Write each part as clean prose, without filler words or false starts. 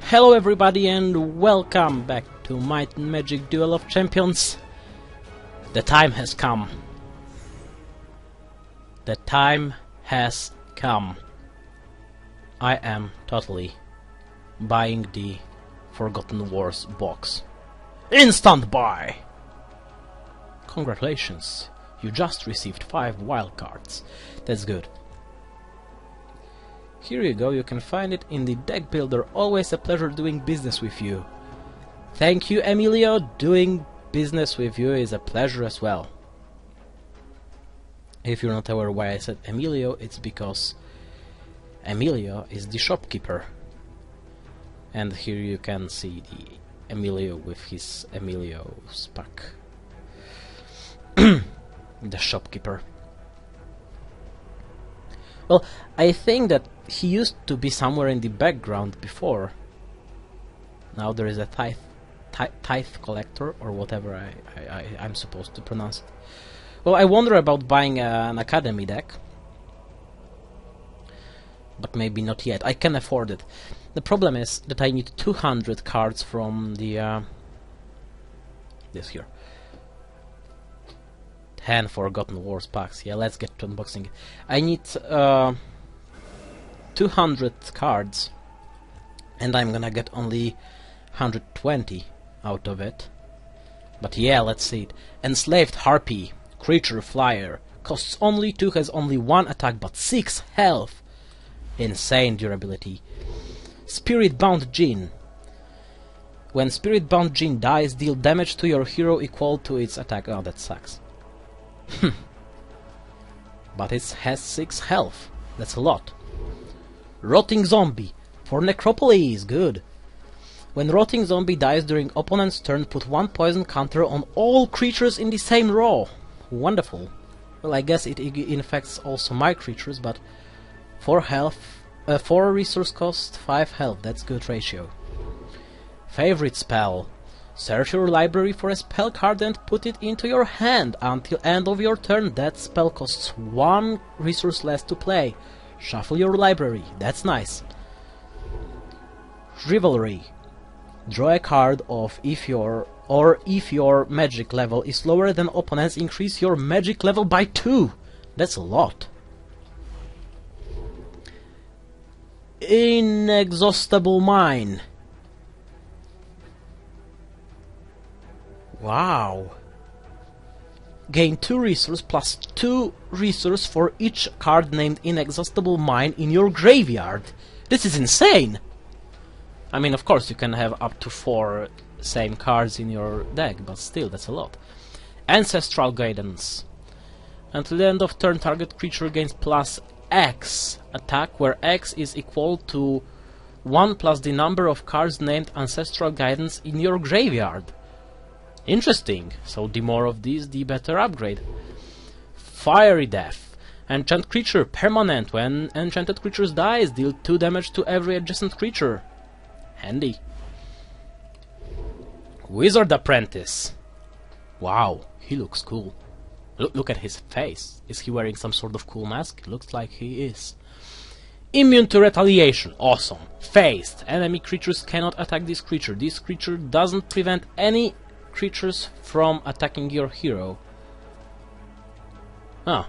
Hello everybody and welcome back to my Magic Duel of Champions. The time has come. The time has come. I am totally buying the Forgotten Wars box. Instant buy! Congratulations, you just received 5 wildcards. That's good. Here you go, you can find it in the deck builder. Always a pleasure doing business with you. Thank you, Emilio. Doing business with you is a pleasure as well. If you're not aware why I said Emilio, it's because Emilio is the shopkeeper. And here you can see the Emilio with his Emilio's pack. The shopkeeper. Well, I think that he used to be somewhere in the background before. Now there is a tithe collector, or whatever I'm supposed to pronounce it. Well, I wonder about buying an academy deck. But maybe not yet. I can afford it. The problem is that I need 200 cards from the... this here. 10 Forgotten Wars packs. Yeah, let's get to unboxing it. I need 200 cards, and I'm gonna get only 120 out of it. But yeah, let's see it. Enslaved Harpy, creature flyer, costs only 2, has only 1 attack but 6 health. Insane durability. Spirit Bound Djinn. When Spirit Bound Djinn dies, deal damage to your hero equal to its attack. Oh, that sucks. But it has 6 health. That's a lot. Rotting Zombie for Necropolis. Good. When Rotting Zombie dies during opponent's turn, put 1 poison counter on all creatures in the same row. Wonderful. Well, I guess it infects also my creatures, but 4 health, 4 resource cost, 5 health. That's good ratio. Favorite spell. Search your library for a spell card and put it into your hand. Until end of your turn, that spell costs 1 resource less to play. Shuffle your library. That's nice. Rivalry. Draw a card of if your magic level is lower than opponent's, increase your magic level by 2. That's a lot. Inexhaustible Mine. Wow. Gain 2 resource plus 2 resource for each card named Inexhaustible Mine in your graveyard. This is insane! I mean, of course, you can have up to 4 same cards in your deck, but still, that's a lot. Ancestral Guidance. Until the end of turn, target creature gains plus X attack, where X is equal to 1 plus the number of cards named Ancestral Guidance in your graveyard. Interesting. So the more of these, the better upgrade. Fiery Death. Enchant creature permanent. When enchanted creatures dies, deal 2 damage to every adjacent creature. Handy. Wizard Apprentice. Wow, he looks cool. Look at his face. Is he wearing some sort of cool mask? Looks like he is. Immune to Retaliation. Awesome. Phased. Enemy creatures cannot attack this creature. This creature doesn't prevent any creatures from attacking your hero. Ah,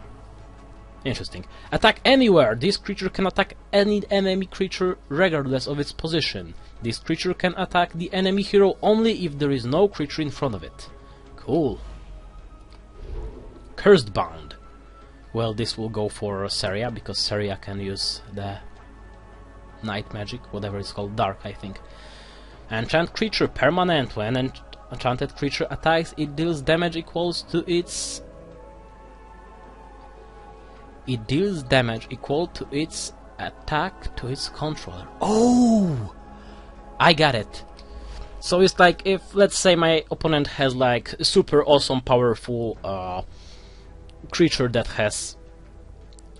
interesting. Attack anywhere. This creature can attack any enemy creature regardless of its position. This creature can attack the enemy hero only if there is no creature in front of it. Cool. Cursed Bound. Well, this will go for Seria, because Seria can use the night magic, whatever it's called, dark, I think. Enchant creature permanent. When enchanted creature attacks, it deals damage equals to its... It deals damage equal to its attack to its controller. Oh! I got it. So it's like if, let's say, my opponent has like a super awesome powerful creature that has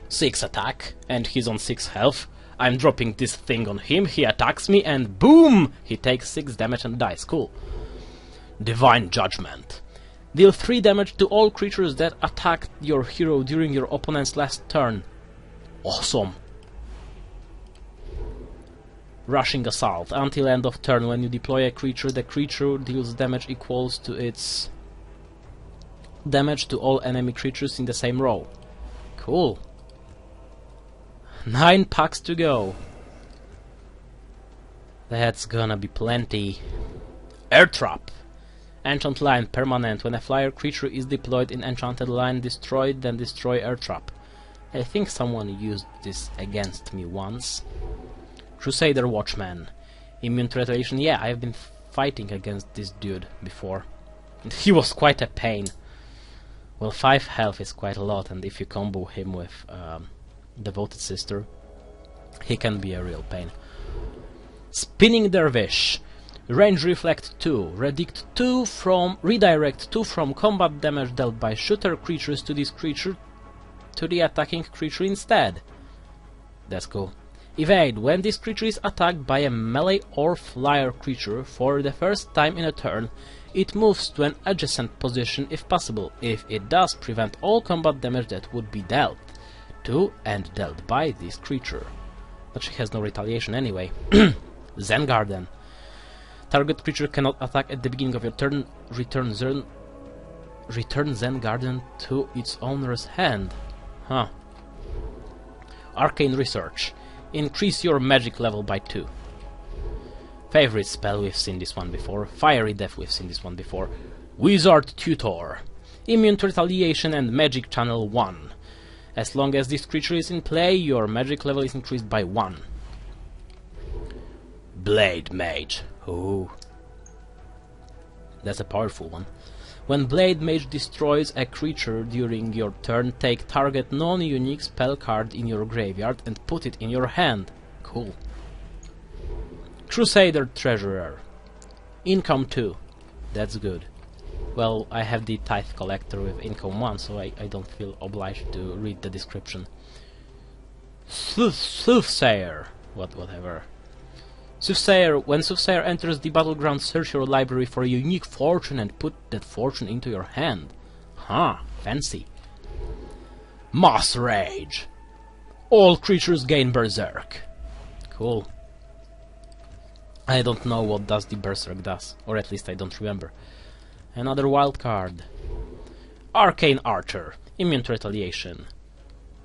6 attack and he's on 6 health. I'm dropping this thing on him, he attacks me and boom! He takes 6 damage and dies. Cool. Divine Judgment. Deal 3 damage to all creatures that attacked your hero during your opponent's last turn. Awesome. Rushing Assault. Until end of turn, when you deploy a creature, the creature deals damage equals to its damage to all enemy creatures in the same row. Cool. 9 packs to go. That's gonna be plenty. Air Trap. Enchant Line, permanent. When a flyer creature is deployed in Enchanted Line, destroyed, then destroy Air Trap. I think someone used this against me once. Crusader Watchman. Immune to retaliation. Yeah, I've been fighting against this dude before. He was quite a pain. Well, 5 health is quite a lot, and if you combo him with Devoted Sister, he can be a real pain. Spinning Dervish. Range Reflect 2. Redirect 2 from combat damage dealt by shooter creatures to this creature to the attacking creature instead. That's cool. Evade. When this creature is attacked by a melee or flyer creature for the first time in a turn, it moves to an adjacent position if possible. If it does, prevent all combat damage that would be dealt to and dealt by this creature. But she has no retaliation anyway. Zen Garden. Target creature cannot attack at the beginning of your turn. Return Zen Garden to its owner's hand. Huh. Arcane Research. Increase your magic level by 2. Favorite spell, we've seen this one before. Fiery Death, we've seen this one before. Wizard Tutor. Immune to retaliation and magic channel 1. As long as this creature is in play, your magic level is increased by 1. Blade Mage. Ooh. That's a powerful one. When Blade Mage destroys a creature during your turn, take target non-unique spell card in your graveyard and put it in your hand. Cool. Crusader Treasurer. Income 2. That's good. Well, I have the Tithe Collector with income 1, so I don't feel obliged to read the description. Soothsayer. Whatever. Soothsayer. When Soothsayer enters the battleground, search your library for a unique fortune and put that fortune into your hand. Huh, fancy. Mass Rage. All creatures gain Berserk. Cool. I don't know what does the Berserk does, or at least I don't remember. Another wild card. Arcane Archer. Immune to retaliation.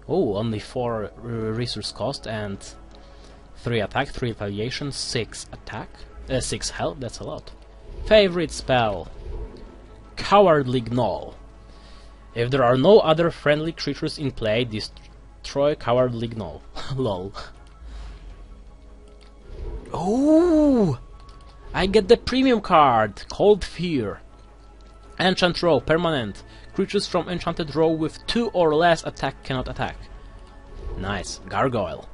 Oh, only 4 resource cost and 3 attack, 3 retaliation, 6 attack, 6 health, that's a lot. Favorite spell. Cowardly Gnoll. If there are no other friendly creatures in play, destroy Cowardly Gnoll. Lol. Oh! I get the premium card, Cold Fear. Enchant Row, permanent. Creatures from Enchanted Row with 2 or less attack cannot attack. Nice. Gargoyle.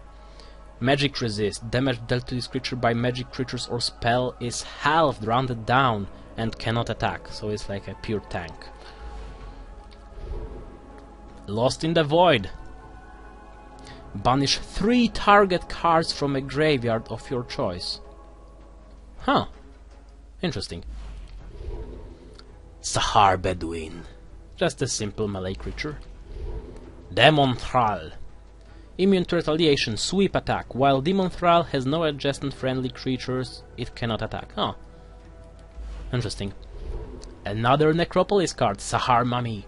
Magic Resist. Damage dealt to this creature by magic creatures or spell is halved, rounded down, and cannot attack. So it's like a pure tank. Lost in the Void. Banish 3 target cards from a graveyard of your choice. Huh. Interesting. Sahar Bedouin. Just a simple melee creature. Demon Thrall. Immune to retaliation, sweep attack. While Demon Thrall has no adjacent friendly creatures, it cannot attack. Huh. Interesting. Another Necropolis card, Sahar Mummy.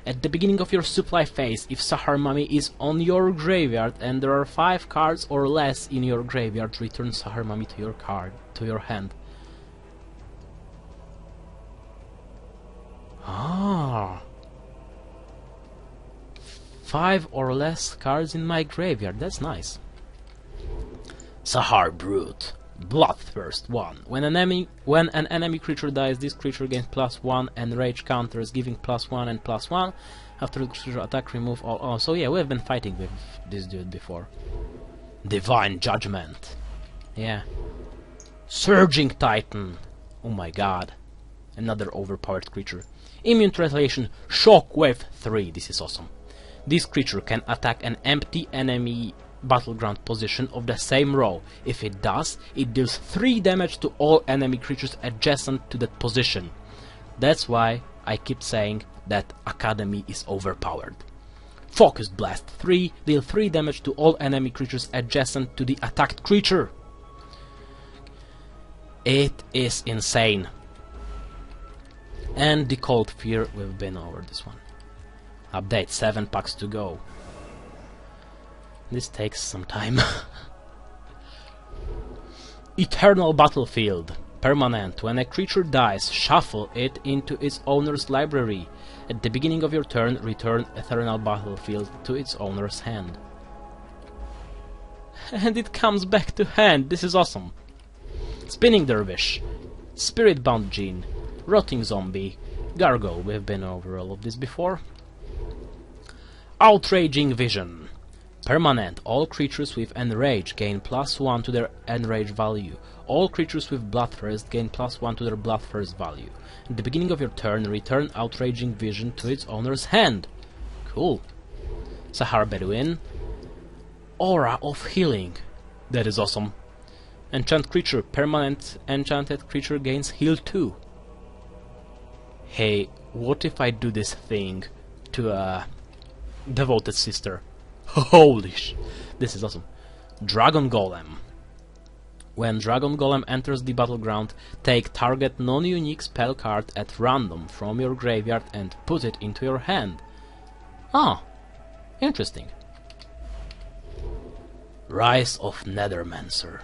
At the beginning of your supply phase, if Sahar Mummy is on your graveyard and there are 5 cards or less in your graveyard, return Sahar Mummy to your hand. Ah. 5 or less cards in my graveyard, that's nice. Sahar Brute. Bloodthirst 1. When an enemy creature dies, this creature gains +1 and rage counters, giving +1 and +1. After the creature attack, remove all. Oh, so yeah, we have been fighting with this dude before. Divine Judgment. Yeah. Surging Titan. Oh my god. Another overpowered creature. Immune to retaliation, Shockwave 3. This is awesome. This creature can attack an empty enemy battleground position of the same row. If it does, it deals 3 damage to all enemy creatures adjacent to that position. That's why I keep saying that Academy is overpowered. Focused Blast 3, deal 3 damage to all enemy creatures adjacent to the attacked creature. It is insane. And the Cold Fear, we've been over this one. Update, 7 packs to go. This takes some time. Eternal Battlefield. Permanent. When a creature dies, shuffle it into its owner's library. At the beginning of your turn, return Eternal Battlefield to its owner's hand. And it comes back to hand. This is awesome. Spinning Dervish. Spirit-Bound Gene. Rotting Zombie. Gargoyle. We've been over all of this before. Outraging Vision. Permanent. All creatures with Enrage gain +1 to their Enrage value. All creatures with Bloodthirst gain +1 to their Bloodthirst value. At the beginning of your turn, return Outraging Vision to its owner's hand. Cool. Sahara Bedouin. Aura of Healing. That is awesome. Enchant creature. Permanent enchanted creature gains heal 2. Hey, what if I do this thing to a devoted sister? Holy sh... This is awesome. Dragon Golem. When Dragon Golem enters the battleground, take target non-unique spell card at random from your graveyard and put it into your hand. Ah, interesting. Rise of Nethermancer.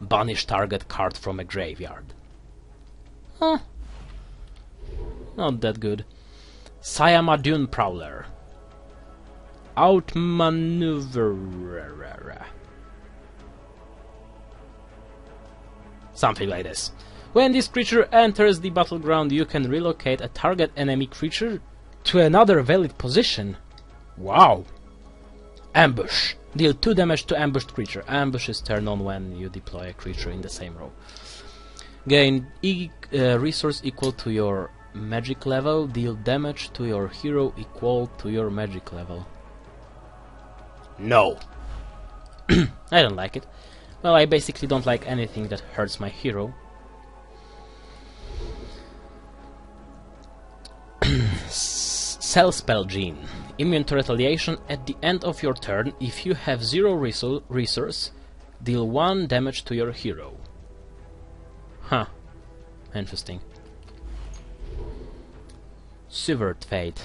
Banish target card from a graveyard. Huh. Not that good. Sayama Dune Prowler. Outmaneuver. Something like this. When this creature enters the battleground, you can relocate a target enemy creature to another valid position. Wow. Ambush. Deal 2 damage to ambushed creature. Ambush is turned on when you deploy a creature in the same row. Gain resource equal to your magic level. Deal damage to your hero equal to your magic level. No. I don't like it. Well, I basically don't like anything that hurts my hero. Cell Spell Gene. Immune to retaliation at the end of your turn. If you have 0 resource, deal 1 damage to your hero. Huh. Interesting. Severed Fate.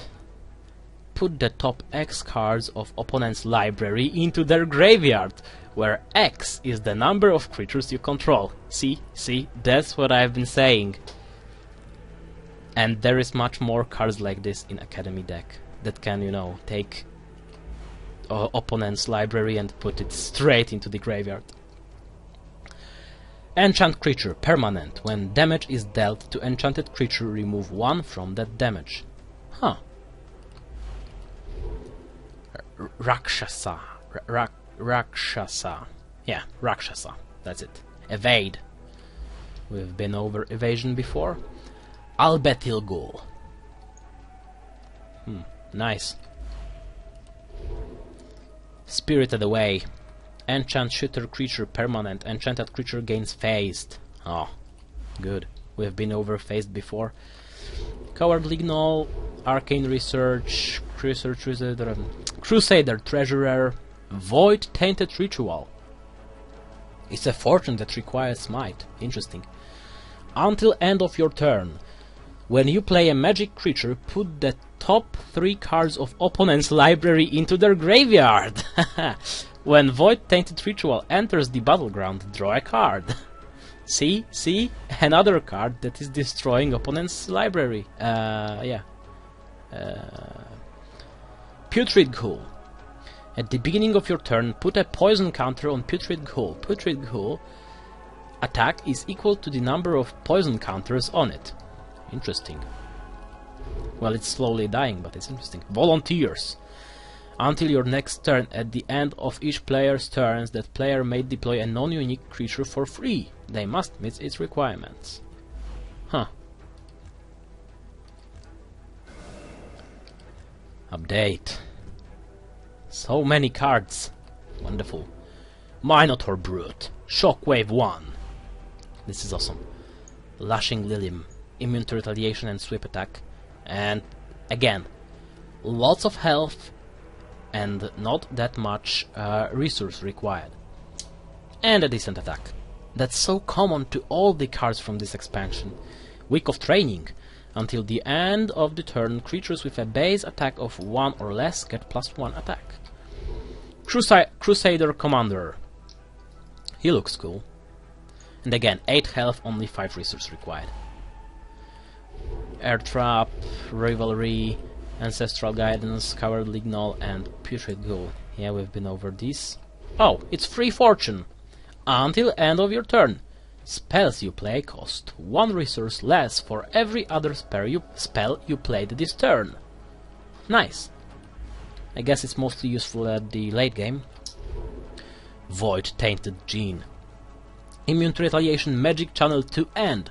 Put the top X cards of opponent's library into their graveyard, where X is the number of creatures you control. See, that's what I've been saying. And there is much more cards like this in Academy deck that can, you know, take opponent's library and put it straight into the graveyard. Enchant creature, permanent. When damage is dealt to enchanted creature, remove 1 from that damage. Huh. Rakshasa. Rakshasa. Yeah, Rakshasa. That's it. Evade. We've been over evasion before. Albetil Ghoul. Nice. Spirited Away. Enchant shooter creature, permanent. Enchanted creature gains phased. Oh, good. We've been over phased before. Cowardly Gnoll. Arcane Research. Crusader Treasurer. Void Tainted Ritual. It's a fortune that requires smite. Interesting. Until end of your turn, when you play a magic creature, put the top 3 cards of opponent's library into their graveyard. When Void Tainted Ritual enters the battleground, draw a card. See? Another card that is destroying opponent's library. Putrid Ghoul. At the beginning of your turn, put a poison counter on Putrid Ghoul. Putrid Ghoul attack is equal to the number of poison counters on it. Interesting. Well, it's slowly dying, but it's interesting. Volunteers. Until your next turn, at the end of each player's turns, that player may deploy a non-unique creature for free. They must meet its requirements. Huh. Update. So many cards. Wonderful. Minotaur Brute. Shockwave 1. This is awesome. Lashing Lilim. Immune to retaliation and sweep attack. And again, lots of health and not that much resource required. And a decent attack. that's so common to all the cards from this expansion. Week of Training. Until the end of the turn, creatures with a base attack of 1 or less get +1 attack. Crusader Commander. He looks cool. And again, 8 health, only 5 resources required. Air Trap, Rivalry, Ancestral Guidance, Cowardly Gnoll, and Putrid Ghoul. Yeah, we've been over these. Oh, it's Free Fortune. Until end of your turn. Spells you play cost 1 resource less for every other spell you played this turn. Nice. I guess it's mostly useful at the late game. Void Tainted Gene. Immune to Retaliation, Magic Channel to end.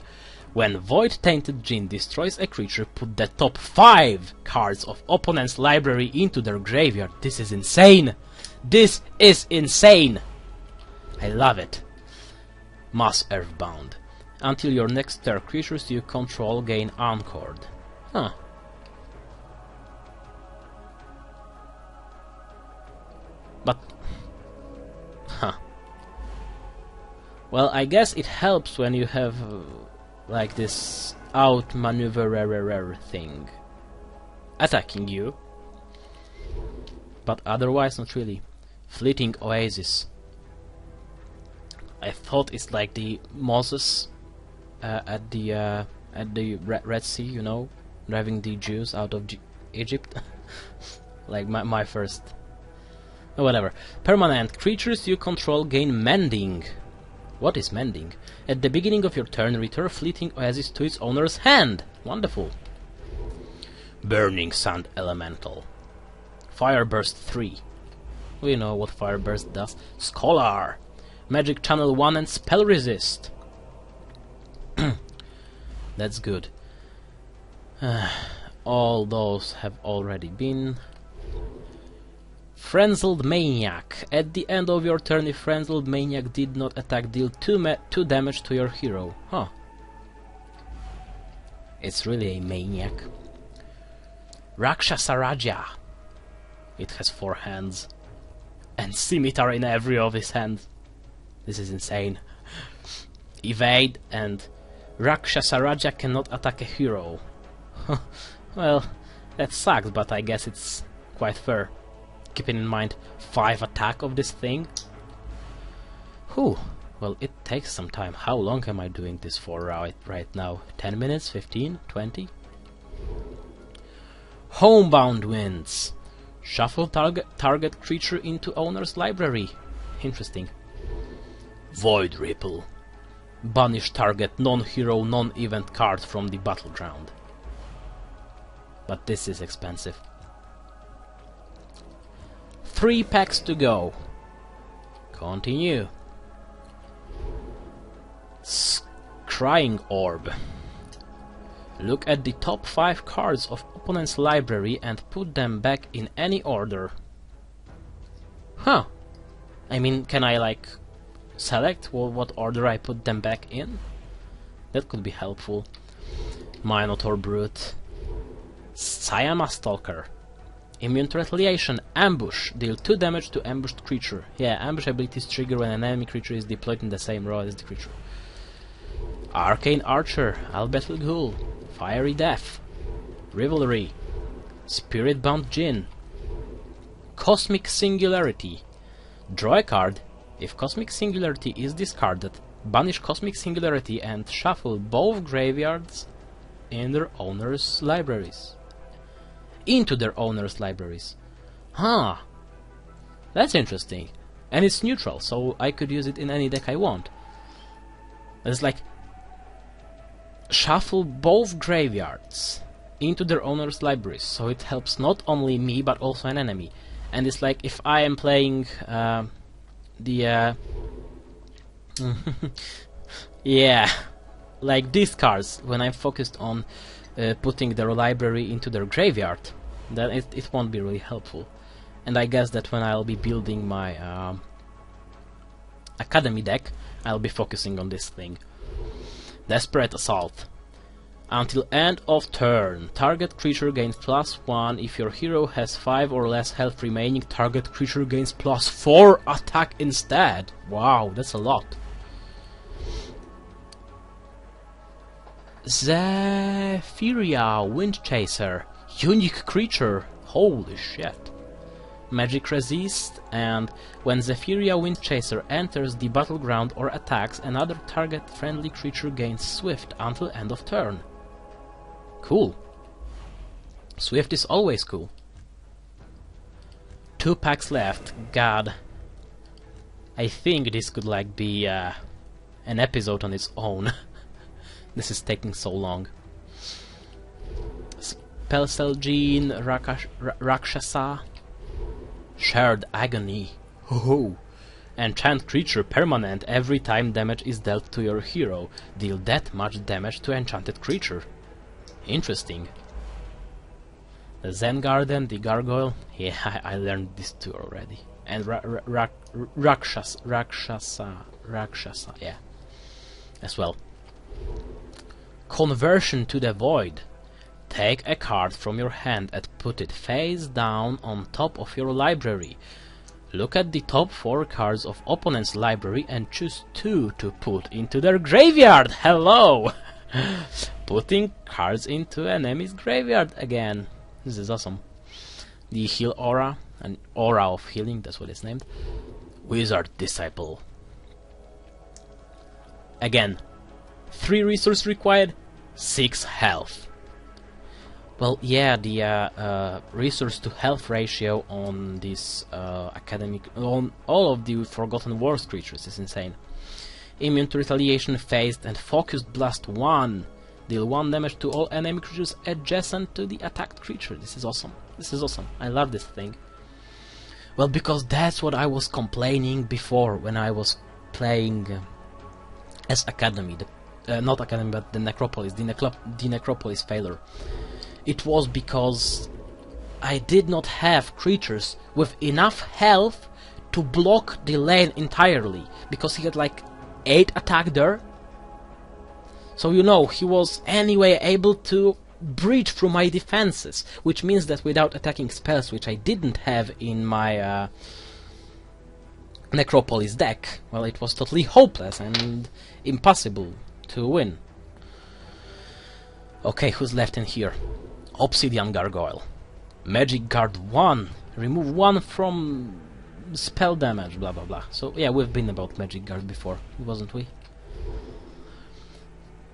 When Void Tainted Gene destroys a creature, put the top 5 cards of opponent's library into their graveyard. This is insane! This is insane! I love it. Mass Earthbound. Until your next turn, creatures you control gain Anchored. Huh. But... Huh. Well, I guess it helps when you have like this outmaneuver thing attacking you. But otherwise not really. Fleeting Oasis. I thought it's like the Moses at the Red Sea, you know, driving the Jews out of Egypt. Like my first. Oh, whatever. Permanent. Creatures you control gain Mending. What is Mending? At the beginning of your turn, return Fleeting Oasis to its owner's hand. Wonderful. Burning Sand Elemental. Fireburst 3. We know what Fireburst does. Scholar. Magic Channel 1 and Spell Resist. That's good. All those have already been. Frenzied Maniac. At the end of your turn, if Frenzied Maniac did not attack, deal 2 damage to your hero. Huh. It's really a maniac. Rakshasa Raja. It has 4 hands. And scimitar in every of his hands. This is insane. Evade and Rakshasa Raja cannot attack a hero. Well, that sucks, but I guess it's quite fair. Keeping in mind 5 attack of this thing. Whew. Well, it takes some time. How long am I doing this for right now? 10 minutes? 15? 20? Homebound Winds. Shuffle target creature into owner's library. Interesting. Void Ripple. Banish target non-hero, non-event card from the battleground. But this is expensive. 3 packs to go. Continue. Scrying Orb. Look at the top 5 cards of opponent's library and put them back in any order. Huh. I mean, can I like select what order I put them back in? That could be helpful. Minotaur Brute. Sayama Stalker. Immune to Retaliation. Ambush. Deal 2 damage to ambushed creature. Yeah, ambush abilities trigger when an enemy creature is deployed in the same row as the creature. Arcane Archer. Albetle Ghoul. Fiery Death. Rivalry. Spirit-Bound Djinn. Cosmic Singularity. Draw a card. If Cosmic Singularity is discarded, banish Cosmic Singularity and shuffle both graveyards in their owners' libraries. Into their owners' libraries. Huh. That's interesting. And it's neutral, so I could use it in any deck I want. It's like shuffle both graveyards into their owners' libraries, so it helps not only me but also an enemy. And it's like if I am playing yeah, like these cards, when I'm focused on putting their library into their graveyard, then it won't be really helpful. And I guess that when I'll be building my Academy deck, I'll be focusing on this thing. Desperate Assault. Until end of turn, target creature gains +1. If your hero has 5 or less health remaining, target creature gains +4 attack instead. Wow, that's a lot. Zephyria Windchaser. Unique creature. Holy shit. Magic resist, and when Zephyria Windchaser enters the battleground or attacks, another target friendly creature gains Swift until end of turn. Cool. Swift is always cool. 2 packs left. God. I think this could like be an episode on its own. This is taking so long. Spellcell Rakshasa. Shared Agony. Ho! Enchant creature permanent. Every time damage is dealt to your hero, deal that much damage to enchanted creature. Interesting. The Zen Garden, the Gargoyle. Yeah, I learned this too already. And Rakshasa, yeah, as well. Conversion to the Void. Take a card from your hand and put it face down on top of your library. Look at the top 4 cards of opponent's library and choose 2 to put into their graveyard. Hello! Putting cards into an enemy's graveyard again. This is awesome. The Heal Aura, an Aura of Healing, that's what it's named. Wizard Disciple. Again, 3 resources required, 6 health. Well, yeah, the resource to health ratio on this on all of the Forgotten Wars creatures is insane. Immune to retaliation, phased, and focused blast 1. Deal 1 damage to all enemy creatures adjacent to the attacked creature. This is awesome. This is awesome. I love this thing. Well, because that's what I was complaining before when I was playing as Academy. Not Academy, but the Necropolis. The Necropolis failure. It was because I did not have creatures with enough health to block the lane entirely, because he had like 8 attack there. So you know, he was anyway able to breach through my defenses, which means that without attacking spells, which I didn't have in my Necropolis deck, well, it was totally hopeless and impossible to win. Okay, who's left in here? Obsidian Gargoyle. Magic Guard 1. Remove 1 from spell damage, blah blah blah. So yeah, we've been about Magic Guard before, wasn't we?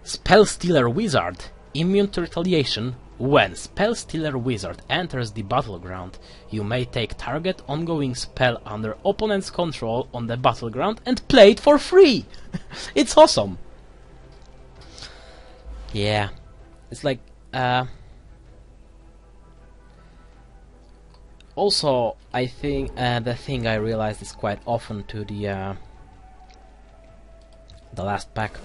Spellstealer Wizard. Immune to retaliation. When Spellstealer Wizard enters the battleground, you may take target ongoing spell under opponent's control on the battleground and play it for free! It's awesome! Yeah. It's like, also, I think the thing I realized is quite often to the last pack,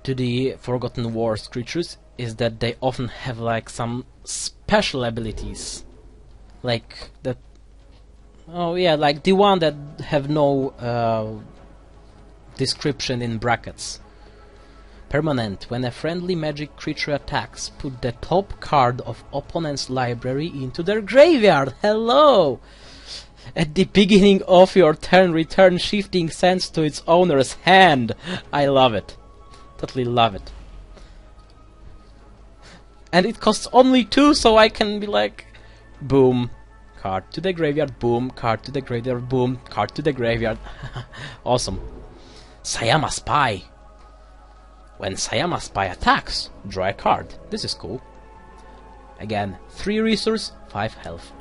to the Forgotten Wars creatures, is that they often have like some special abilities, like that. Oh yeah, like the one that have no description in brackets. Permanent. When a friendly magic creature attacks, put the top card of opponent's library into their graveyard. Hello! At the beginning of your turn, return Shifting Sands to its owner's hand. I love it. Totally love it. And it costs only 2, so I can be like, boom, card to the graveyard, boom, card to the graveyard, boom, card to the graveyard. Awesome. Sayama Spy. When Sayama Spy attacks, draw a card. This is cool. Again, 3 resource, 5 health.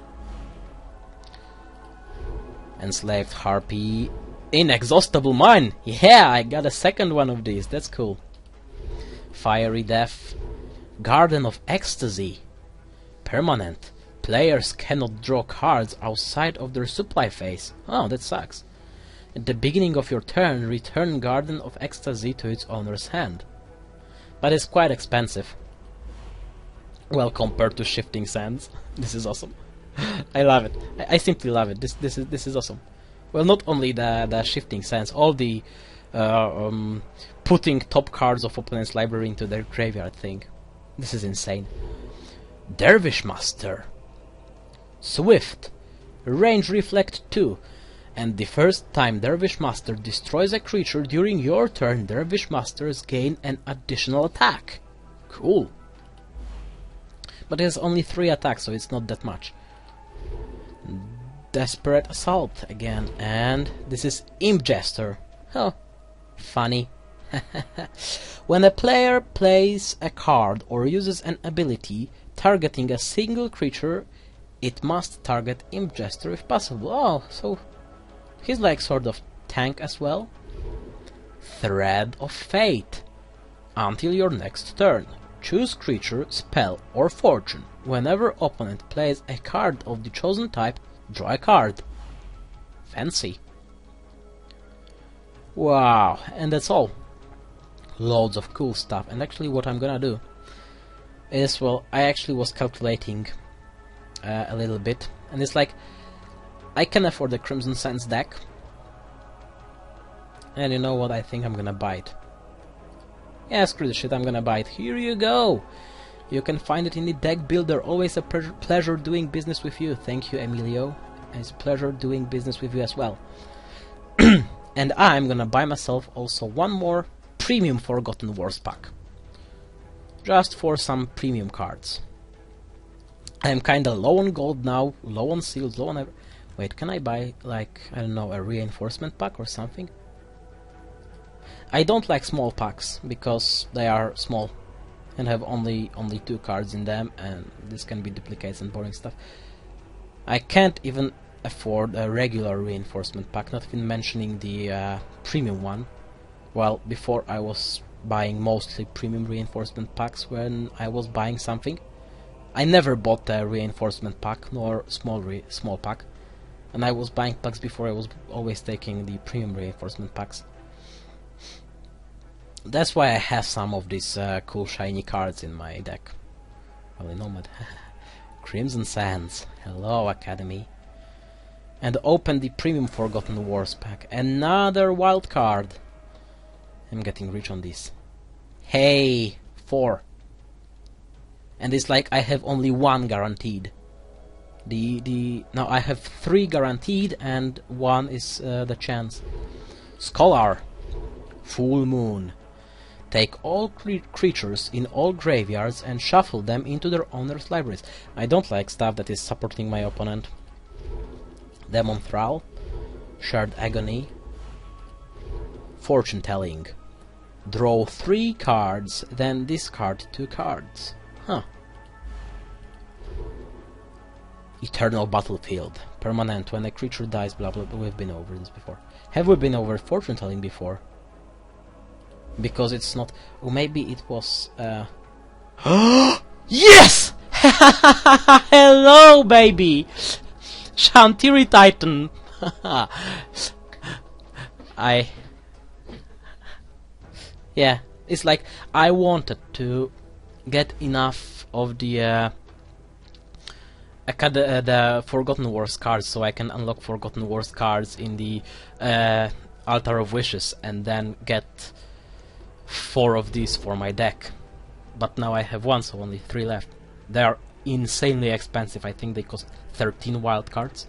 Enslaved Harpy. Inexhaustible Mine! Yeah, I got a second one of these. That's cool. Fiery Death. Garden of Ecstasy. Permanent. Players cannot draw cards outside of their supply phase. Oh, that sucks. At the beginning of your turn, return Garden of Ecstasy to its owner's hand. But it's quite expensive. Well, compared to Shifting Sands. This is awesome. I love it. I simply love it. This is awesome. Well, not only the Shifting Sands, all the putting top cards of opponent's library into their graveyard thing. This is insane. Dervish Master. Swift. Range Reflect 2. And the first time Dervish Master destroys a creature during your turn, Dervish Masters gain an additional attack. Cool. But it has only 3 attacks, so it's not that much. Desperate Assault again, and this is Imp Jester. Oh, funny. When a player plays a card or uses an ability targeting a single creature, it must target Imp Jester if possible. Oh, so he's like sort of tank as well. Thread of Fate. Until your next turn, choose creature, spell, or fortune. Whenever opponent plays a card of the chosen type, draw a card. Fancy. Wow, and that's all. Loads of cool stuff. And actually what I'm gonna do is, well, I actually was calculating a little bit, and it's like I can afford the Crimson Sands deck, and you know what, I think I'm gonna buy it. Yeah, screw the shit, I'm gonna buy it. Here you go! You can find it in the deck builder. Always a pleasure doing business with you. Thank you, Emilio. It's a pleasure doing business with you as well. And I'm gonna buy myself also one more premium Forgotten Wars pack. Just for some premium cards. I'm kinda low on gold now, low on seals, low on... Wait, can I buy, like, I don't know, a reinforcement pack or something? I don't like small packs, because they are small and have only 2 cards in them, and this can be duplicates and boring stuff. I can't even afford a regular reinforcement pack, not even mentioning the premium one. Well, before I was buying mostly premium reinforcement packs when I was buying something. I never bought a reinforcement pack nor small pack, and I was buying packs before. I was always taking the premium reinforcement packs. That's why I have some of these cool shiny cards in my deck. Well, Nomad. Crimson Sands. Hello, Academy. And open the premium Forgotten Wars pack. Another wild card. I'm getting rich on this. Hey, 4. And it's like I have only 1 guaranteed. No, I have 3 guaranteed, and 1 is the chance. Scholar. Full Moon. Take all creatures in all graveyards and shuffle them into their owner's libraries. I don't like stuff that is supporting my opponent. Demon Thrall. Shared Agony. Fortune Telling. Draw 3 cards, then discard 2 cards. Huh. Eternal Battlefield. Permanent. When a creature dies, blah blah blah. We've been over this before. Have we been over Fortune Telling before? Because it's not... Oh, maybe it was... Yes! Hello, baby! Shantiri Titan! Yeah, it's like I wanted to get enough of the Forgotten Wars cards so I can unlock Forgotten Wars cards in the Altar of Wishes and then get 4 of these for my deck. But now I have 1, so only 3 left. They are insanely expensive. I think they cost 13 wild cards.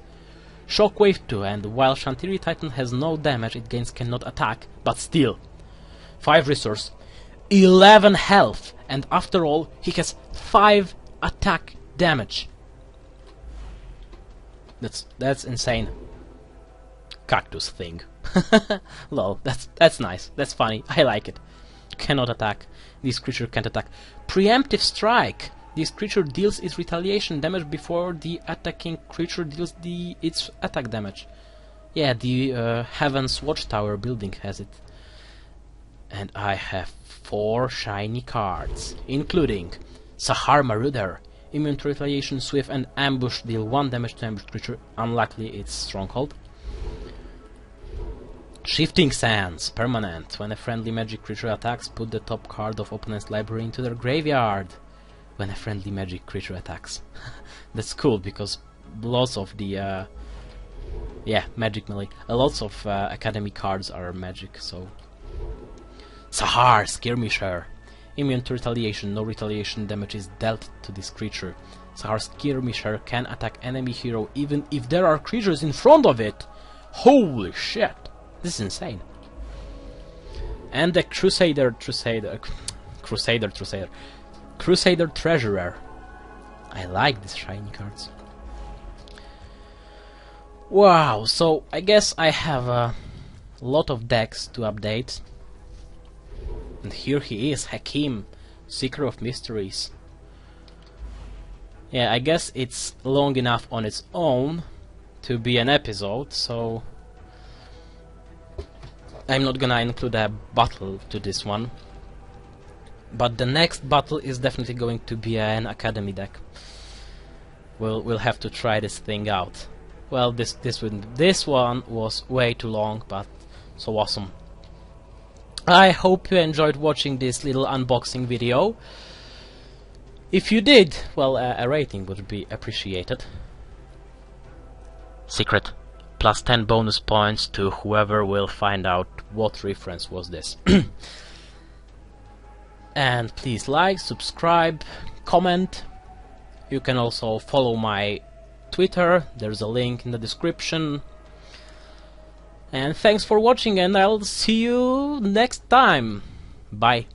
Shockwave 2, and while Shantiri Titan has no damage, it gains cannot attack, but still 5 resource, 11 health, and after all he has 5 attack damage. That's insane. Cactus thing. Lol, that's nice. That's funny. I like it. Cannot attack. This creature can't attack. Preemptive Strike. This creature deals its retaliation damage before the attacking creature deals its attack damage. Yeah, the Heaven's Watchtower building has it. And I have 4 shiny cards, including Sahar Marauder. Immune to retaliation, swift, and ambush. Deal 1 damage to ambushed creature. Unluckily, it's Stronghold. Shifting Sands. Permanent. When a friendly magic creature attacks, put the top card of opponent's library into their graveyard. When a friendly magic creature attacks. That's cool, because lots of the... yeah, magic melee. Lots of Academy cards are magic, so... Sahar Skirmisher. Immune to retaliation. No retaliation damage is dealt to this creature. Sahar Skirmisher can attack enemy hero even if there are creatures in front of it. Holy shit! This is insane. And the Crusader Treasurer. I like these shiny cards. Wow, so I guess I have a lot of decks to update. And here he is, Hakim, Seeker of Mysteries. Yeah, I guess it's long enough on its own to be an episode, so I'm not gonna include a battle to this one. But the next battle is definitely going to be an Academy deck. We'll have to try this thing out. Well, this one was way too long, but so awesome. I hope you enjoyed watching this little unboxing video. If you did, well, a rating would be appreciated. Secret. Plus 10 bonus points to whoever will find out what reference was this. And please like, subscribe, comment. You can also follow my Twitter, there's a link in the description. And thanks for watching, and I'll see you next time. Bye.